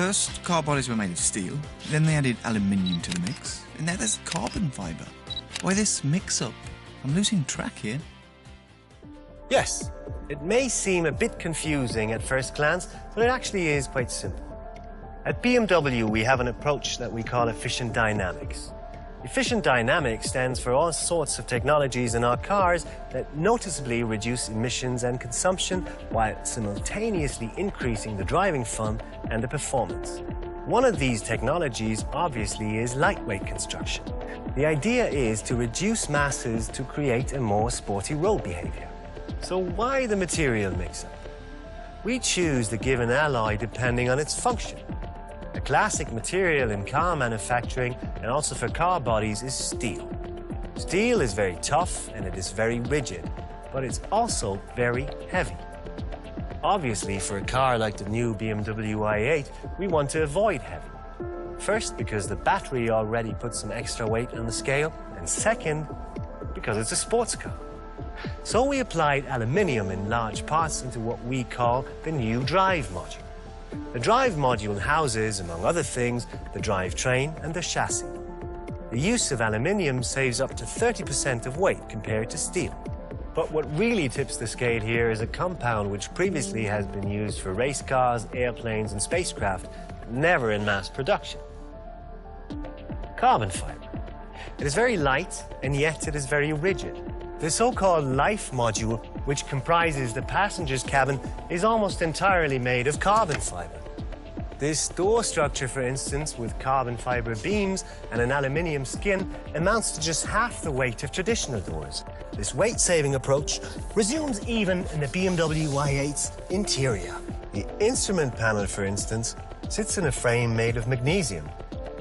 First, car bodies were made of steel, then they added aluminium to the mix, and now there's carbon fibre. Why this mix-up? I'm losing track here. Yes, it may seem a bit confusing at first glance, but it actually is quite simple. At BMW, we have an approach that we call efficient dynamics. Efficient dynamics stands for all sorts of technologies in our cars that noticeably reduce emissions and consumption while simultaneously increasing the driving fun and the performance. One of these technologies, obviously, is lightweight construction. The idea is to reduce masses to create a more sporty road behavior. So why the material mix-up? We choose the given alloy depending on its function. A classic material in car manufacturing and also for car bodies is steel. Steel is very tough and it is very rigid, but it's also very heavy. Obviously, for a car like the new BMW i8, we want to avoid heavy. First, because the battery already puts some extra weight on the scale, and second, because it's a sports car. So we applied aluminium in large parts into what we call the new drive module. The drive module houses, among other things, the drivetrain and the chassis. The use of aluminium saves up to 30% of weight compared to steel. But what really tips the scale here is a compound which previously has been used for race cars, airplanes and spacecraft, but never in mass production. Carbon fibre. It is very light and yet it is very rigid. The so-called life module, which comprises the passenger's cabin, is almost entirely made of carbon fibre. This door structure, for instance, with carbon fibre beams and an aluminium skin, amounts to just half the weight of traditional doors. This weight-saving approach resumes even in the BMW i8's interior. The instrument panel, for instance, sits in a frame made of magnesium.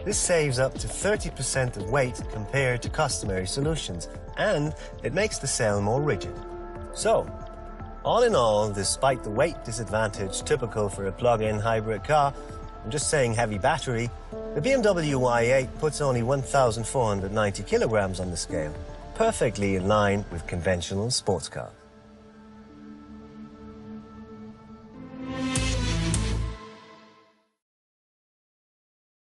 This saves up to 30% of weight compared to customary solutions, and it makes the cell more rigid. So, all in all, despite the weight disadvantage typical for a plug-in hybrid car, I'm just saying heavy battery, the BMW i8 puts only 1,490 kilograms on the scale, perfectly in line with conventional sports cars.